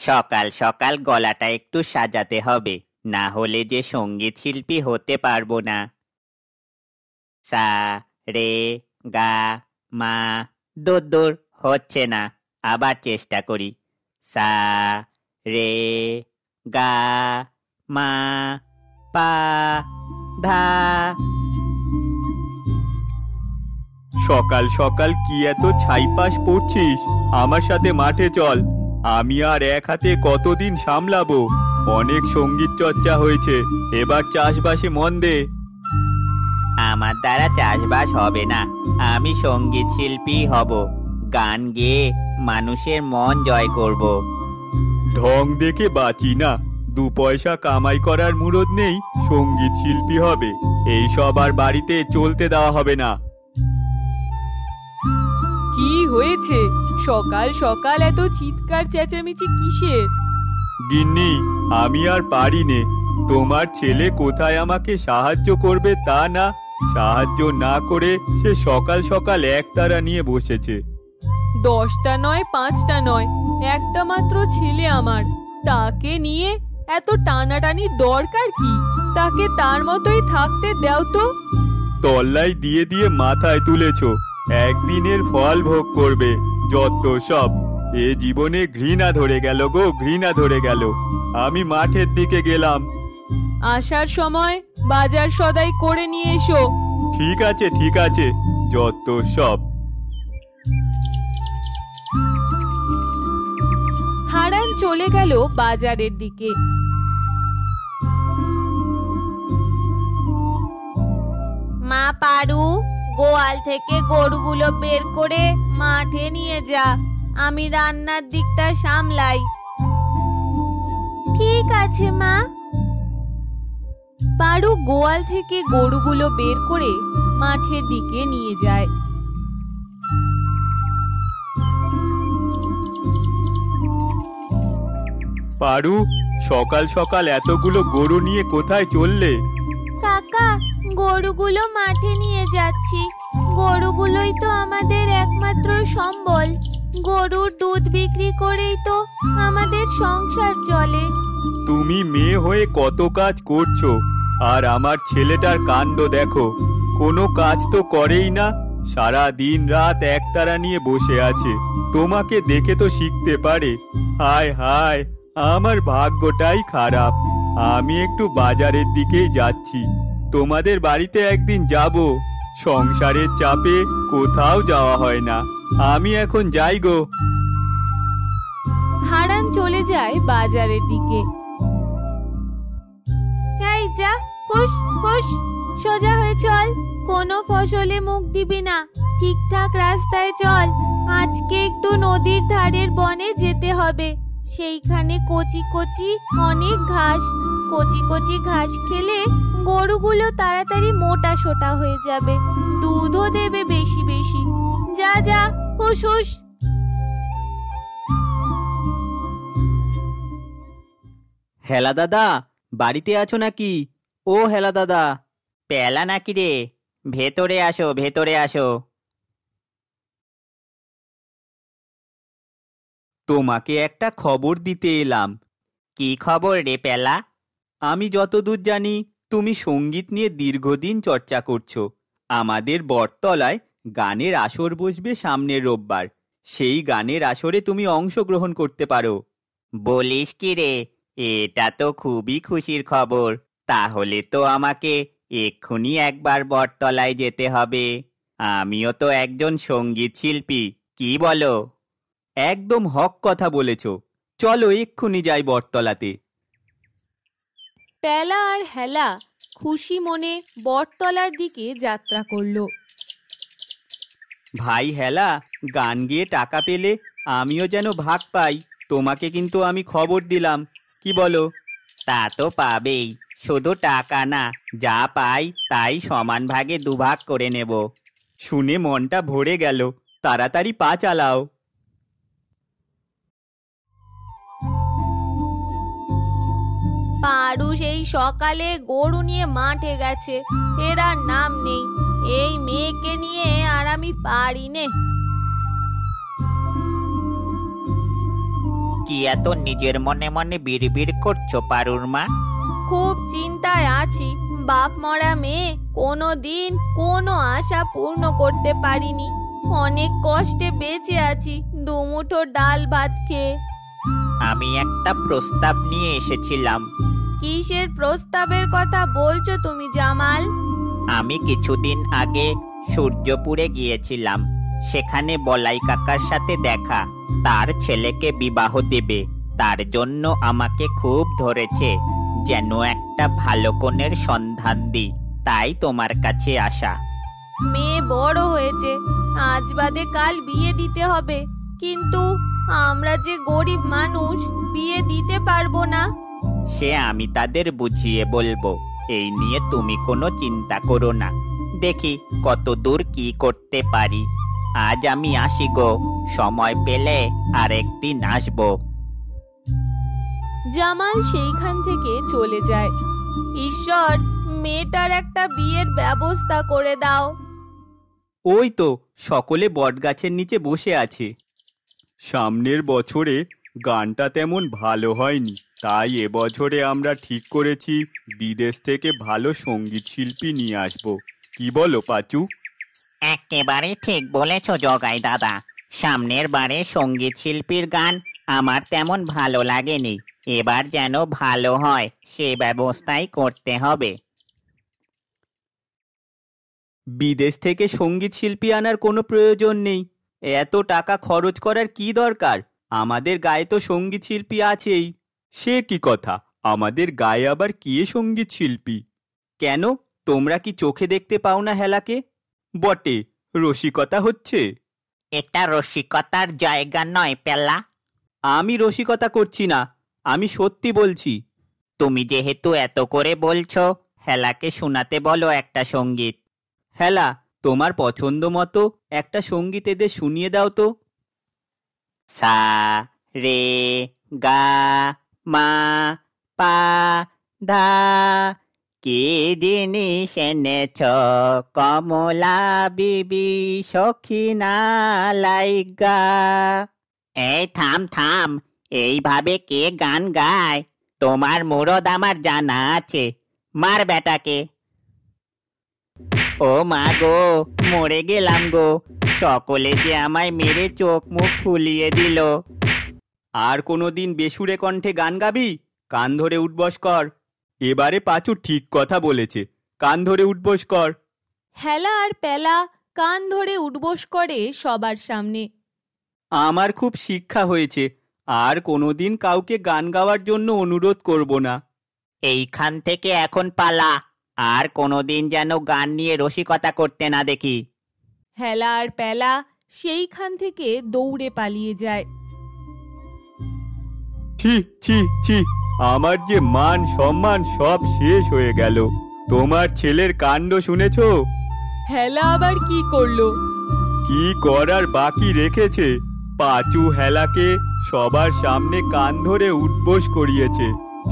সকাল সকাল গলাটা একটু সাজাতে হবে, না হলে যে সঙ্গীত শিল্পী হতে পারবো না। সা রে গা মা, দূর দূর হচ্ছে না, আবার চেষ্টা করি। সা রে গা মা পা ধা। সকাল সকাল কি এত ছাইপাশ পড়ছিস? আমার সাথে মাঠে চল। আমি আর এক হাতে কতদিন সামলাবো? অনেক সঙ্গীত চর্চা হয়েছে, এবার চাষবাসে মন দে। আমার দ্বারা চাষবাস হবে না, আমি সঙ্গীত শিল্পী হব, গান গেয়ে মানুষের মন জয় করব। ঢং দেখে বাঁচি না, 2 পয়সা কামাই করার মুরদ নেই, সঙ্গীত শিল্পী হবে? এই সব আর বাড়িতে চলতে দেওয়া হবে না। কি হয়েছে? সকাল সকাল এত চিৎকার চেঁচামেচি কিসের? গিন্নি, আমি আর পারি নে। তোমার ছেলে কোথায় আমাকে সাহায্য করবে তা না, সাহায্য না করে সে সকাল সকাল একতারা নিয়ে বসেছে। 10টা নয় 5টা নয়, একটা মাত্র ছেলে আমার, তাকে নিয়ে এত টানাটানি দরকার কি? তাকে তার মতোই থাকতে দাও তো। তল্লাই দিয়ে দিয়ে মাথায় তুলেছ, একদিনের ফল ভোগ করবে। যত সব, এ জীবনে ঘৃণা ধরে গেল গো, ঘৃণা ধরে গেল। আমি মাঠের দিকে গেলাম। আসার সময় বাজার সদাই করে নিয়ে এসো। ঠিক আছে ঠিক আছে, যত সব। হারান চলে গেল বাজারের দিকে। মা পারু, গোয়াল থেকে গরুগুলো বের করে মাঠে নিয়ে যা, আমি রান্নার দিকটা সামলাই। ঠিক আছে মা। পারু গোয়াল থেকে গরুগুলো বের করে মাঠের দিকে নিয়ে যায়। পারু, সকাল সকাল এতগুলো গরু নিয়ে কোথায় চললে? কাকা, গরুগুলো মাঠে নিয়ে যাচ্ছি। গরুগুলোই তো আমাদের একমাত্র সম্বল। গরুর দুধ বিক্রি করেই তো আমাদের সংসার চলে। তুমি মেয়ে হয়ে কত কাজ করছো, আর আমার ছেলেটার কাণ্ড দেখো, কোনো কাজ তো করেই না, সারা দিন রাত একতারা নিয়ে বসে আছে। তোমাকে দেখে তো শিখতে পারে। হায় হায়, আমার ভাগ্যটাই খারাপ। আমি একটু বাজারের দিকেই যাচ্ছি, তোমাদের বাড়িতে একদিন যাব। সংসারের চাপে কোথাও যাওয়া হয় না, আমি এখন যাই গো। হারান চলে যায় বাজারের দিকে। এই যা, হুশ হুশ, সোজা হয়ে চল। কোনো ফসলে মুখ দিবি না, ঠিকঠাক রাস্তায় চল। আজকে একটু নদীর ধারের বনে যেতে হবে। সেইখানে কচি কচি অনেক ঘাস, কচি কচি ঘাস খেলে গরুগুলো তাড়াতাড়ি মোটা সোটা হয়ে যাবে, দুধও দেবে বেশি বেশি। যা যা, হুশ হুশ। হেলা দাদা, বাড়িতে আছো নাকি? ও হেলা দাদা। পেলা নাকি রে? ভেতরে আসো, ভেতরে আসো। তোমাকে একটা খবর দিতে এলাম। কি খবর রে পেলা? আমি যতদূর জানি তুমি সঙ্গীত নিয়ে দীর্ঘদিন চর্চা করছো। আমাদের বটতলায় গানের আসর বসবে সামনের রোববার, সেই গানের আসরে তুমি অংশগ্রহণ করতে পারো। বলিস কি রে? এটা তো খুবই খুশির খবর। তাহলে তো আমাকে এক্ষুনি একবার বটতলায় যেতে হবে। আমিও তো একজন সঙ্গীত শিল্পী, কি বলো? একদম হক কথা বলেছ, চলো এক্ষুনি যাই বটতলাতে। পেলা আর হেলা খুশি মনে বটতলার দিকে যাত্রা করলো। ভাই হেলা, গান গেয়ে টাকা পেলে আমিও যেন ভাগ পাই, তোমাকে কিন্তু আমি খবর দিলাম, কি বলো? তা তো পাবেই, শুধু টাকা না, যা পাই তাই সমান ভাগে দুভাগ করে নেব। শুনে মনটা ভরে গেল, তাড়াতাড়ি পা চালাও। পারু সেই সকালে গরু নিয়ে মাঠে গেছে, এর আর নাম নেই। এই মেয়েকে নিয়ে আর আমি পারি নে। কি এত নিজের মনে মনে বিড়বিড় করছো পারুর মা? খুব চিন্তায় আছি। বাপ মরা মেয়ে, কোনো দিন কোনো আশা পূর্ণ করতে পারিনি। অনেক কষ্টে বেঁচে আছি দুমুঠো ডাল ভাত খেয়ে। আমি একটা প্রস্তাব নিয়ে এসেছিলাম। কিসের প্রস্তাবের কথা বলছো তুমি জামাল? আমি কিছুদিন আগে সূর্যপুরে গিয়েছিলাম। সেখানে বলাই কাকার সাথে দেখা। তার ছেলেকে বিবাহ দেবে। তার জন্য আমাকে খুব ধরেছে যেন একটা ভালো কনের সন্ধান দিই। তাই তোমার কাছে আসা। মেয়ে বড় হয়েছে, আজ বাদে কাল বিয়ে দিতে হবে। কিন্তু আমরা যে গরিব মানুষ, বিয়ে দিতে পারবো না। সে আমি তাদের বুঝিয়ে বলবো। এই নিয়ে তুমি কোনো চিন্তা করো না। দেখি কত দূর কি করতে পারি। আজ আমি আসি গো, সময় পেলে আরেকদিন আসবো। জামাল সেইখান থেকে চলে যায়। ঈশ্বর, মেয়েটার একটা বিয়ের ব্যবস্থা করে দাও। ওই তো সকলে বটগাছের নিচে বসে আছে। সামনের বছরে গানটা তেমন ভালো হয়নি, তাই এবছরে আমরা ঠিক করেছি বিদেশ থেকে ভালো সঙ্গীত শিল্পী নিয়ে আসব। কি বলো পাচু? একেবারে ঠিক বলেছ জগাই দাদা। সামনের বারে সঙ্গীত শিল্পীর গান আমার তেমন ভালো লাগেনি। এবার যেন ভালো হয় সে ব্যবস্থাই করতে হবে। বিদেশ থেকে সঙ্গীত শিল্পী আনার কোনো প্রয়োজন নেই। এত টাকা খরচ করার কি দরকার? আমাদের গায়ে তো সঙ্গীত শিল্পী আছেই। সে কি কথা? আমাদের গায়ে আবার কে সঙ্গীত শিল্পী? কেন, তোমরা কি চোখে দেখতে পাও না হেলাকে? বটে, রসিকতা হচ্ছে। এটা রসিকতার জায়গা নয় পেলা। আমি রসিকতা করছি না, আমি সত্যি বলছি। তুমি যেহেতু এত করে বলছো, হেলাকে শোনাতে বলো একটা সঙ্গীত। হেলা, তোমার পছন্দ মতো একটা সঙ্গীত এদের শুনিয়ে দাও তো। সা রে গা মা পা ধা। কি জিনিস এনেছ কমলা বিবি সখিনা লাইগা। এই থাম থাম, এইভাবে কে গান গায়? তোমার মুরদ আমার জানা আছে। মার বেটাকে। ও মা গো, মরে গেলাম গো। সকলে যে আমায় মেরে চোখ মুখ ফুলিয়ে দিল। আর কোনোদিন বেসুরে কণ্ঠে গান গাবি? কান ধরে উঠবস কর। এবারে পাচু ঠিক কথা বলেছে, কান ধরে উঠবস কর। হেলা আর পেলা কান ধরে উঠবোস করে সবার সামনে। আমার খুব শিক্ষা হয়েছে, আর কোনোদিন কাউকে গান গাওয়ার জন্য অনুরোধ করব না। এইখান থেকে এখন পালা, আর কোনোদিন যেন গান নিয়ে রসিকতা করতে না দেখি। হেলা আর পেলা সেইখান থেকে দৌড়ে পালিয়ে যায়। ছি ছি ছি, আমার যে মান সম্মান সব শেষ হয়ে গেল। তোমার ছেলের কাণ্ড শুনেছ? হেলা আবার কি করলো? কি করার বাকি রেখেছে? পাচু হেলাকে সবার সামনে কান ধরে উঠবোস করিয়েছে।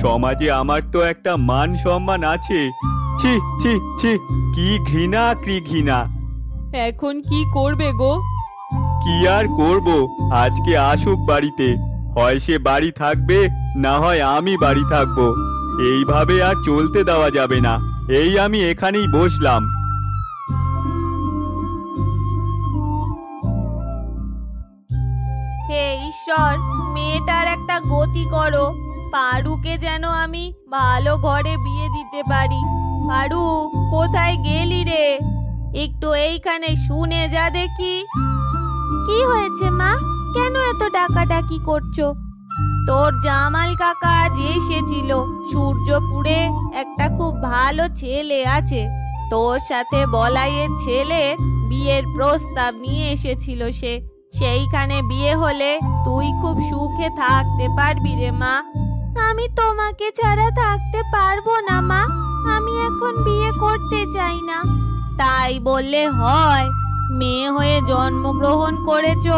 সমাজে আমার তো একটা মান সম্মান আছে। ছি ছি ছি, কি ঘৃণা কি ঘৃণা। এখন কি করবে গো? কি আর করব, আজকে আসুক বাড়িতে। হয় সে বাড়ি থাকবে, না হয় আমি বাড়ি থাকবো। এইভাবে আর চলতে দেওয়া যাবে না। এই আমি এখানেই বসলাম। হে ঈশ্বর, মেয়েটার একটা গতি করো। পারুকে যেন আমি ভালো ঘরে বিয়ে দিতে পারি। পারু, কোথায় গেলি রে? একটু এইখানে শুনে যা দেখি। কি হয়েছে মা? কেন এত ডাকাডাকি করছো? তোর জামাল কাকা আজ এসেছিল। সূর্যপুরে একটা খুব ভালো ছেলে আছে। তোর সাথে বলাইয়ের ছেলে বিয়ের প্রস্তাব নিয়ে এসেছিল সে। সেইখানে বিয়ে হলে তুই খুব সুখে থাকতে পারবি রে মা। আমি তোমাকে ছাড়া থাকতে পারবো না মা। আমি এখন বিয়ে করতে চাই না। তাই বললে হয়? মেয়ে হয়ে জন্মগ্রহণ করেছো,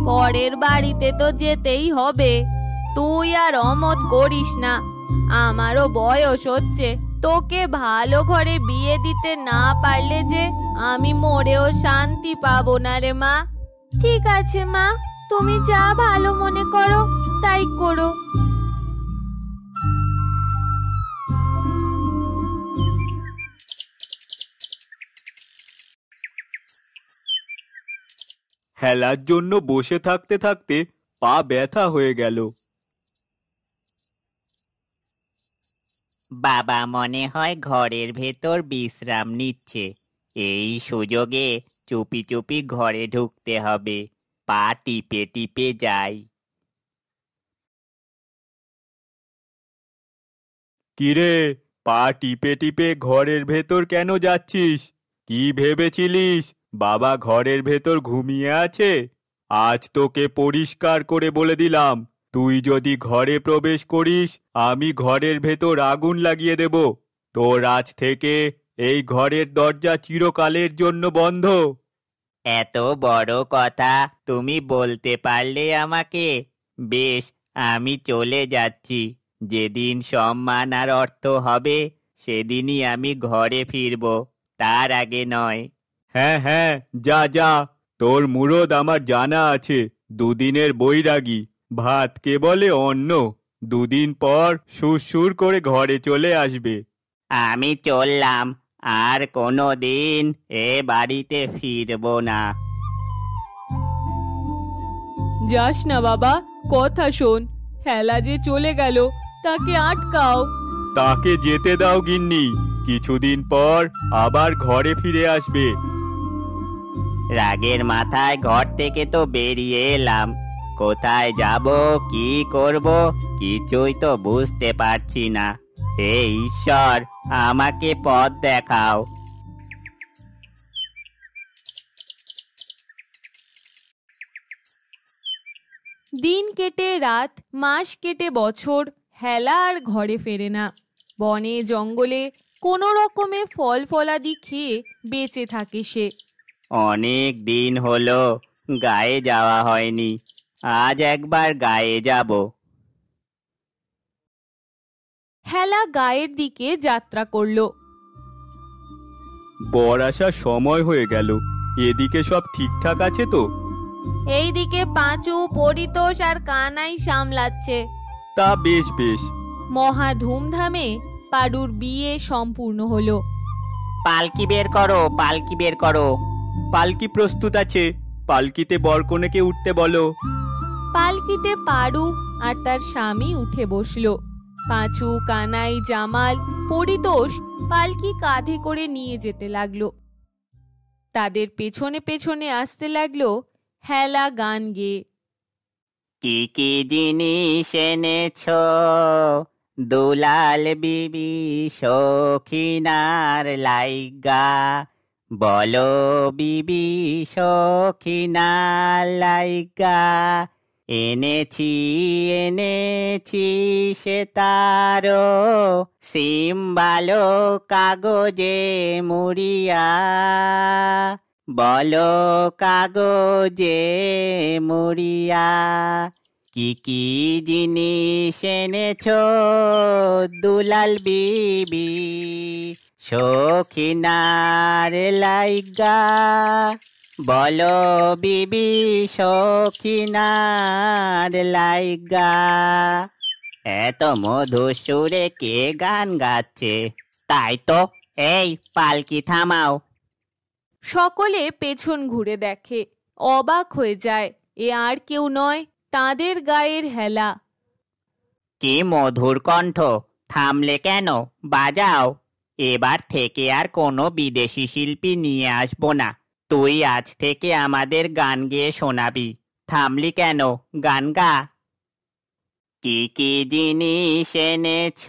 পরের বাড়িতে তো যেতেই হবে। তুই আর অমত করিস না। আমারও বয়স হচ্ছে। তোকে ভালো ঘরে বিয়ে দিতে না পারলে যে আমি মরেও শান্তি পাবো না রে মা। ঠিক আছে মা, তুমি যা ভালো মনে করো তাই করো। হেলার জন্য বসে থাকতে থাকতে পা ব্যথা হয়ে গেল। বাবা মনে হয় ঘরের ভেতর বিশ্রাম নিচ্ছে। এই সুযোগে চুপি চুপি ঘরে ঢুকতে হবে। পা টিপে টিপে যাই। কিরে, পা টিপে টিপে ঘরের ভেতর কেন যাচ্ছিস? কি ভেবেছিলিস বাবা ঘরের ভেতর ঘুমিয়ে আছে? আজ তোকে পরিষ্কার করে বলে দিলাম, তুই যদি ঘরে প্রবেশ করিস আমি ঘরের ভেতর আগুন লাগিয়ে দেব। তোর আজ থেকে এই ঘরের দরজা চিরকালের জন্য বন্ধ। এত বড় কথা তুমি বলতে পারলে আমাকে। বেশ, আমি চলে যাচ্ছি। যেদিন সম্মান আর অর্থ হবে সেদিনই আমি ঘরে ফিরব, তার আগে নয়। হ্যাঁ হ্যাঁ, যা যা, তোর মুরদ আমার জানা আছে। দুদিনের বৈরাগী, ভাতকে বলে অন্ন। দুদিন পর সুর করে ঘরে চলে আসবে। আমি চললাম, আর কোনো দিন এ বাড়িতে ফিরব না। যাস না বাবা, কথা শোন। হেলা যে চলে গেল, তাকে আটকাও। তাকে যেতে দাও গিন্নি, কিছুদিন পর আবার ঘরে ফিরে আসবে। রাগের মাথায় ঘর থেকে তো বেরিয়ে এলাম। কোথায় যাব, কি করব, কিছুই তো বুঝতে পারছি না। হে ঈশ্বর, আমাকে পথ দেখাও। দিন কেটে রাত, মাস কেটে বছর, হেলা আর ঘরে ফেরে না। বনে জঙ্গলে কোনো রকমে ফল ফলাদি খেয়ে বেঁচে থাকে সে। অনেক দিন হলো গায়ে যাওয়া হয়নি, আজ একবার গায়ে যাব। হেলা গায়ের দিকে যাত্রা করল। বর আসার সময় হয়ে গেল। এদিকে সব ঠিকঠাক আছে তো? এইদিকে পাঁচু, পরিতোষ আর কানাই সামলাচ্ছে। তা বেশ বেশ। মহা ধুমধামে পাডুর বিয়ে সম্পূর্ণ হলো। পালকি বের করো, পালকি বের করো। পালকি প্রস্তুত আছে, পালকিতে বরকনেকে উঠতে বলো। পালকিতে পাডু আর তার স্বামী উঠে বসলো। পাঁচু, কানাই, জামাল, পরিতোষ পালকি কাঁধে করে নিয়ে যেতে লাগলো। তাদের পেছনে পেছনে আসতে লাগলো হেলা গান গেয়ে। কি কি জিনিস এনেছ দুলাল বিবি সখিনার লাইগা, বলো বিবি সখিনার লাইগা। এনেছি এনেছি সে তারো সিম্বালো কাগজে মুড়িয়া, বলো কাগজে মুড়িয়া। কি কি জিনিস এনেছ দুলাল বিবি সখিনার লাইগা, বলো বিবি সখিনার লাইগা। এত মধুর সুরে কে গান গাচ্ছে? তাই তো, এই পালকি থামাও। সকলে পেছন ঘুরে দেখে, অবাক হয়ে যায়। এ আর কেউ নয়, তাদের গায়ের হেলা। কি মধুর কণ্ঠ! থামলে কেন? বাজাও। এবার থেকে আর কোনো বিদেশি শিল্পী নিয়ে আসবো না। তুই আজ থেকে আমাদের গান গেয়ে শোনাবি। থামলি কেন? গান গা। কি কি জিনিস এনেছ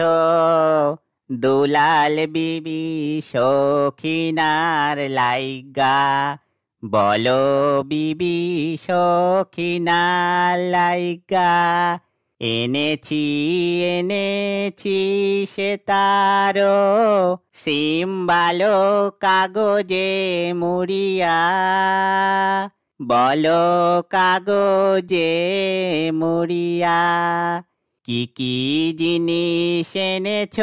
দুলাল বিবি সখিনার লাইগা, বলো বিবি সখিনার লাইগা। এনেছি এনেছি সে তারো সিম্বালো কাগজে মুড়িয়া, বলো কাগজে মুড়িয়া। কি কি জিনিস এনেছ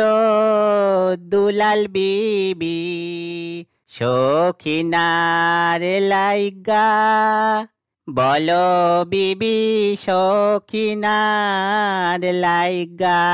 দুলাল বিবি সখিনার লাইগা, বলো বিবি সখিনার লাইগা।